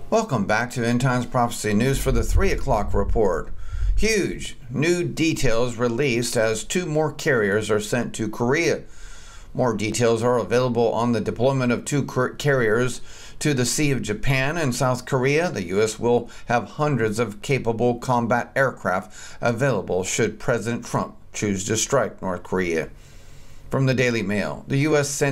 Welcome back to End Times Prophecy News for the 3 o'clock report. Huge new details released as 2 more carriers are sent to Korea. More details are available on the deployment of 2 carriers to the Sea of Japan and South Korea. The U.S. will have hundreds of capable combat aircraft available should President Trump choose to strike North Korea. From the Daily Mail, the U.S.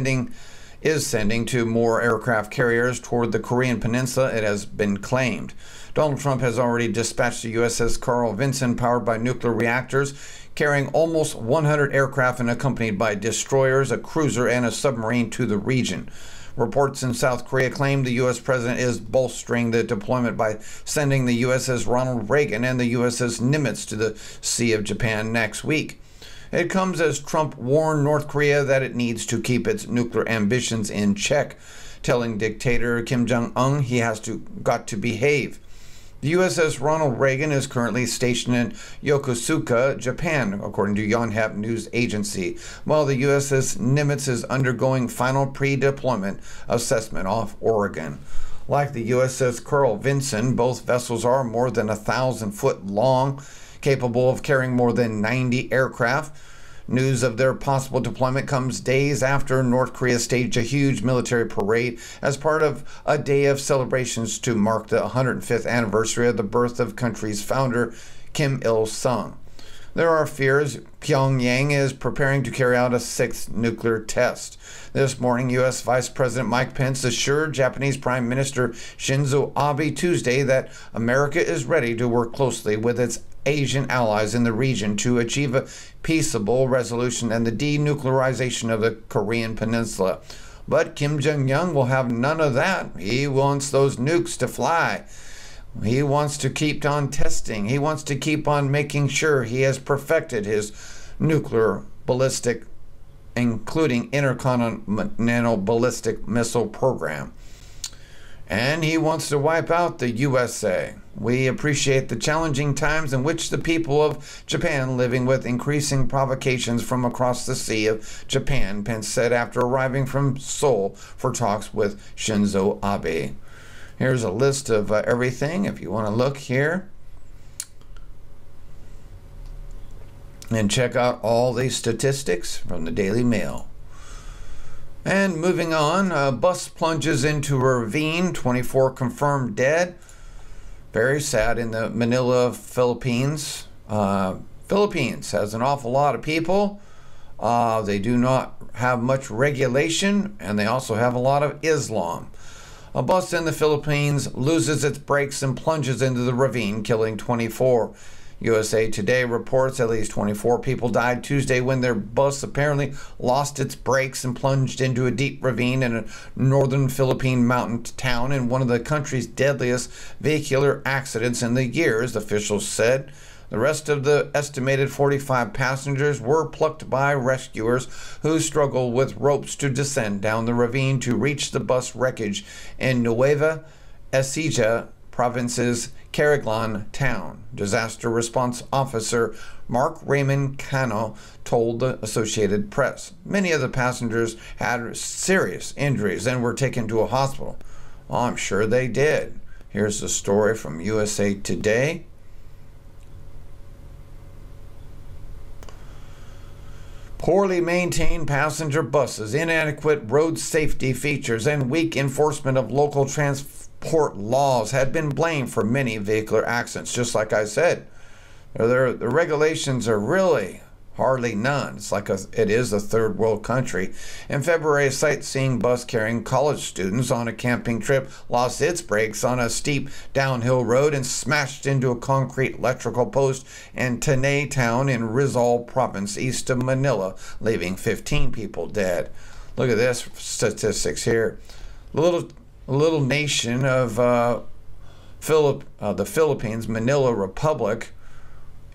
is sending 2 more aircraft carriers toward the Korean Peninsula, it has been claimed. Donald Trump has already dispatched the USS Carl Vinson, powered by nuclear reactors, carrying almost 100 aircraft and accompanied by destroyers, a cruiser, and a submarine to the region. Reports in South Korea claim the U.S. president is bolstering the deployment by sending the USS Ronald Reagan and the USS Nimitz to the Sea of Japan next week. It comes as Trump warned North Korea that it needs to keep its nuclear ambitions in check, telling dictator Kim Jong-un he has got to behave. The USS Ronald Reagan is currently stationed in Yokosuka, Japan, according to Yonhap News Agency, while the USS Nimitz is undergoing final pre-deployment assessment off Oregon. Like the USS Carl Vinson, both vessels are more than 1,000 foot long, capable of carrying more than 90 aircraft. News of their possible deployment comes days after North Korea staged a huge military parade as part of a day of celebrations to mark the 105th anniversary of the birth of the country's founder, Kim Il-sung. There are fears Pyongyang is preparing to carry out a 6th nuclear test. This morning, U.S. Vice President Mike Pence assured Japanese Prime Minister Shinzo Abe Tuesday that America is ready to work closely with its Asian allies in the region to achieve a peaceable resolution and the denuclearization of the Korean Peninsula. But Kim Jong-un will have none of that. He wants those nukes to fly. He wants to keep on testing. He wants to keep on making sure he has perfected his nuclear ballistic, including intercontinental ballistic missile program. And he wants to wipe out the USA. We appreciate the challenging times in which the people of Japan living with increasing provocations from across the Sea of Japan, Pence said after arriving from Seoul for talks with Shinzo Abe. Here's a list of everything if you want to look here and check out all these statistics from the Daily Mail. And moving on, a bus plunges into a ravine, 24 confirmed dead. Very sad in the Manila, Philippines. Philippines has an awful lot of people. They do not have much regulation, and they also have a lot of Islam. A bus in the Philippines loses its brakes and plunges into the ravine, killing 24. USA Today reports at least 24 people died Tuesday when their bus apparently lost its brakes and plunged into a deep ravine in a northern Philippine mountain town in one of the country's deadliest vehicular accidents in the years, officials said. The rest of the estimated 45 passengers were plucked by rescuers who struggled with ropes to descend down the ravine to reach the bus wreckage in Nueva Ecija Province's Cariglan town. Disaster response officer Mark Raymond Cano told the Associated Press. Many of the passengers had serious injuries and were taken to a hospital. Well, I'm sure they did. Here's the story from USA Today. Poorly maintained passenger buses, inadequate road safety features, and weak enforcement of local transport laws had been blamed for many vehicular accidents. Just like I said, the regulations are really hardly none. It's like it is a third world country. In February, a sightseeing bus carrying college students on a camping trip lost its brakes on a steep downhill road and smashed into a concrete electrical post in Tanay town in Rizal province east of Manila, leaving 15 people dead. Look at this statistics here. The little nation of the Philippines, Manila Republic,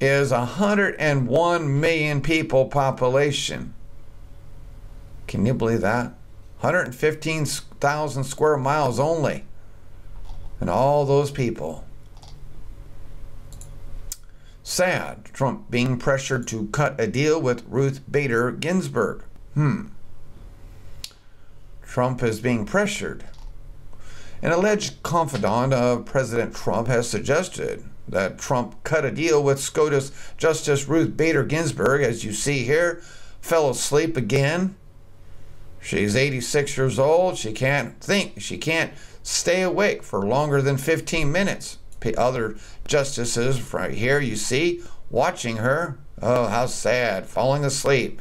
is 101 million people population. Can you believe that? 115,000 square miles only. And all those people. Sad. Trump being pressured to cut a deal with Ruth Bader Ginsburg. Trump is being pressured. An alleged confidant of President Trump has suggested that Trump cut a deal with SCOTUS Justice Ruth Bader Ginsburg, as you see here, fell asleep again. She's 86 years old. She can't think. She can't stay awake for longer than 15 minutes. Other justices right here, you see, watching her. Oh, how sad. Falling asleep.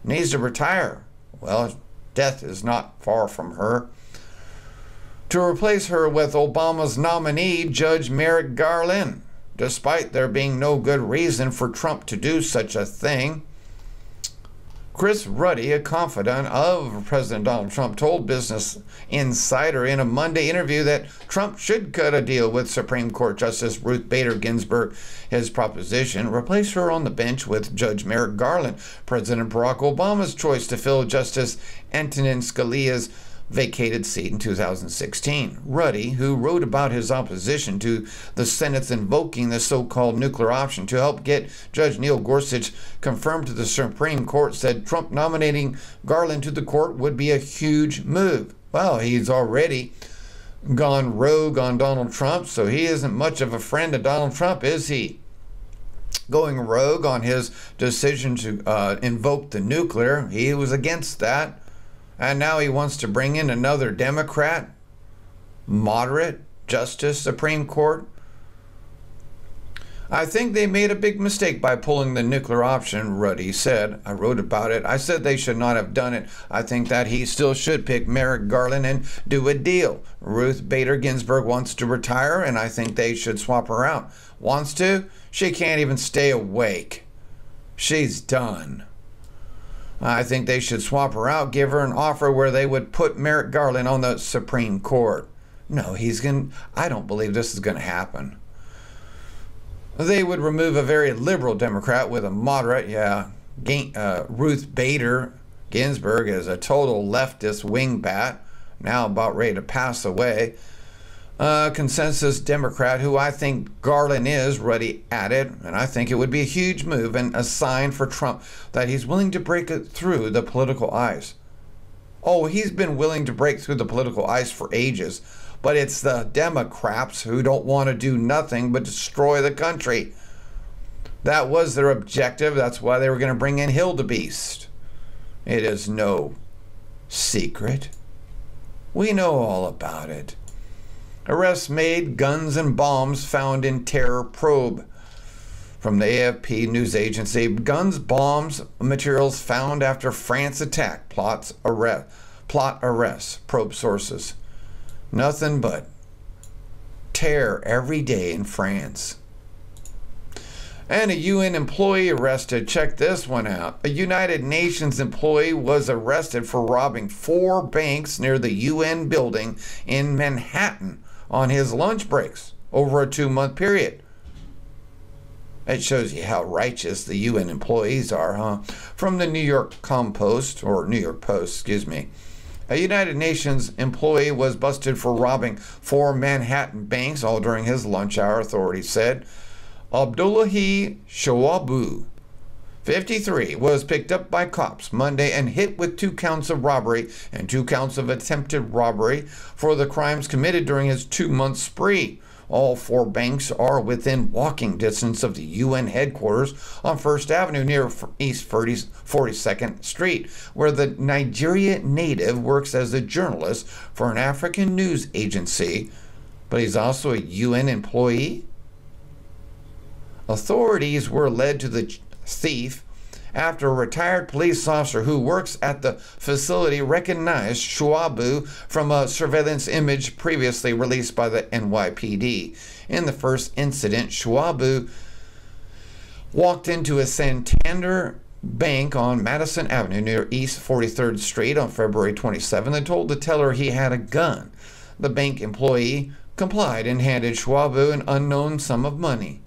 Needs to retire. Well, death is not far from her. To replace her with Obama's nominee, Judge Merrick Garland, despite there being no good reason for Trump to do such a thing. Chris Ruddy, a confidant of President Donald Trump, told Business Insider in a Monday interview that Trump should cut a deal with Supreme Court Justice Ruth Bader Ginsburg. His proposition: replace her on the bench with Judge Merrick Garland, President Barack Obama's choice to fill Justice Antonin Scalia's vacated seat in 2016. Ruddy, who wrote about his opposition to the Senate's invoking the so-called nuclear option to help get Judge Neil Gorsuch confirmed to the Supreme Court, said Trump nominating Garland to the court would be a huge move. Well, he's already gone rogue on Donald Trump, so he isn't much of a friend of Donald Trump, is he? Going rogue on his decision to invoke the nuclear, he was against that. And now he wants to bring in another Democrat, moderate Justice Supreme Court. I think they made a big mistake by pulling the nuclear option, Ruddy said. I wrote about it. I said they should not have done it. I think that he still should pick Merrick Garland and do a deal. Ruth Bader Ginsburg wants to retire, and I think they should swap her out. Wants to? She can't even stay awake. She's done. I think they should swap her out, give her an offer where they would put Merrick Garland on the Supreme Court. No, I don't believe this is going to happen. They would remove a very liberal Democrat with a moderate, Ruth Bader Ginsburg is a total leftist wingbat, now about ready to pass away. Consensus Democrat, who I think Garland is, Ruddy added, and I think it would be a huge move and a sign for Trump that he's willing to break it through the political ice. Oh, he's been willing to break through the political ice for ages, but it's the Democrats who don't want to do nothing but destroy the country. That was their objective. That's why they were going to bring in Hildebeest. It is no secret. We know all about it. Arrests made, guns and bombs found in terror probe. From the AFP news agency, guns, bombs, materials found after France attack, plot arrests, probe sources. Nothing but terror every day in France. And a UN employee arrested. Check this one out. A United Nations employee was arrested for robbing 4 banks near the UN building in Manhattan on his lunch breaks over a 2-month period. It shows you how righteous the UN employees are, huh? From the New York Post, excuse me. A United Nations employee was busted for robbing 4 Manhattan banks all during his lunch hour, authorities said. Abdullahi Shawabu, 53, was picked up by cops Monday and hit with 2 counts of robbery and 2 counts of attempted robbery for the crimes committed during his 2-month spree. All 4 banks are within walking distance of the UN headquarters on First Avenue near East 42nd Street, where the Nigeria native works as a journalist for an African news agency, but he's also a UN employee. Authorities were led to the thief after a retired police officer who works at the facility recognized Shuabu from a surveillance image previously released by the NYPD. In the first incident, Shuabu walked into a Santander bank on Madison Avenue near East 43rd Street on February 27 and told the teller he had a gun. The bank employee complied and handed Shuabu an unknown sum of money.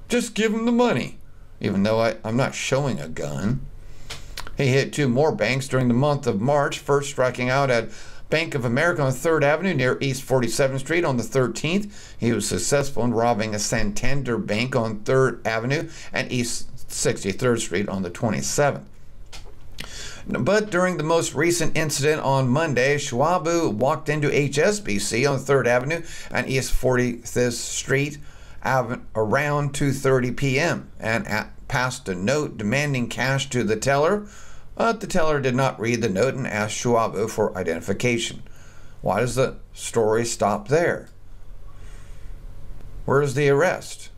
Just give him the money. Even though I'm not showing a gun. He hit 2 more banks during the month of March, first striking out at Bank of America on 3rd Avenue near East 47th Street on the 13th. He was successful in robbing a Santander Bank on 3rd Avenue and East 63rd Street on the 27th. But during the most recent incident on Monday, Schwabu walked into HSBC on 3rd Avenue and East 45th Street around 2:30 p.m. and passed a note demanding cash to the teller, but the teller did not read the note and asked Schwabu for identification. Why does the story stop there? Where's the arrest?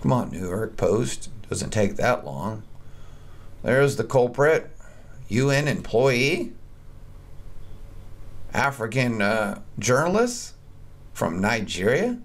Come on, New York Post. Doesn't take that long. There's the culprit, UN employee, African journalist from Nigeria.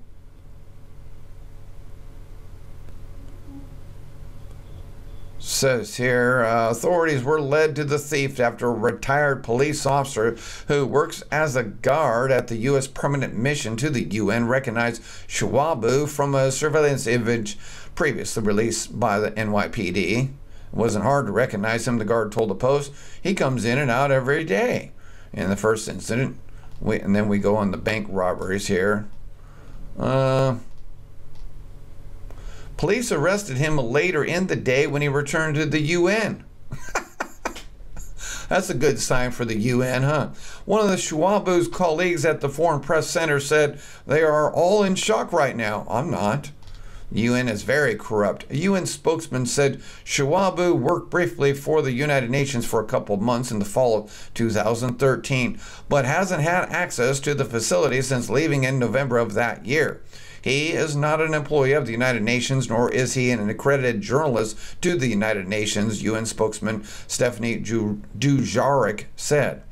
Says here, authorities were led to the thief after a retired police officer who works as a guard at the U.S. Permanent Mission to the UN recognized Schwabu from a surveillance image previously released by the NYPD. It wasn't hard to recognize him, the guard told the Post. He comes in and out every day. In the first incident, and then we go on the bank robberies here. Police arrested him later in the day when he returned to the UN. That's a good sign for the UN, huh? One of the Schwabu's colleagues at the Foreign Press Center said they are all in shock right now. I'm not. The UN is very corrupt. A UN spokesman said Schwabu worked briefly for the United Nations for a couple of months in the fall of 2013, but hasn't had access to the facility since leaving in November of that year. He is not an employee of the United Nations, nor is he an accredited journalist to the United Nations, UN spokesman Stephanie Dujarric said.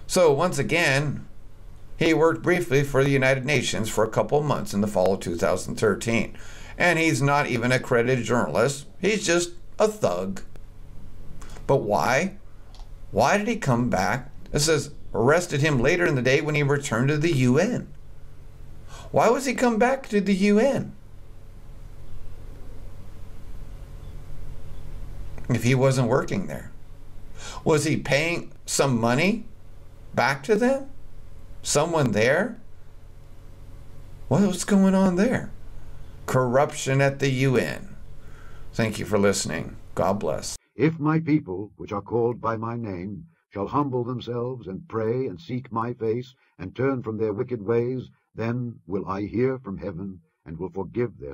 So once again, he worked briefly for the United Nations for a couple of months in the fall of 2013. And he's not even an accredited journalist. He's just a thug. But why? Why did he come back? It says arrested him later in the day when he returned to the UN. Why was he come back to the UN? If he wasn't working there. Was he paying some money back to them? Someone there? What's going on there? Corruption at the UN. Thank you for listening. God bless. If my people, which are called by my name, shall humble themselves and pray and seek my face and turn from their wicked ways, then will I hear from heaven and will forgive their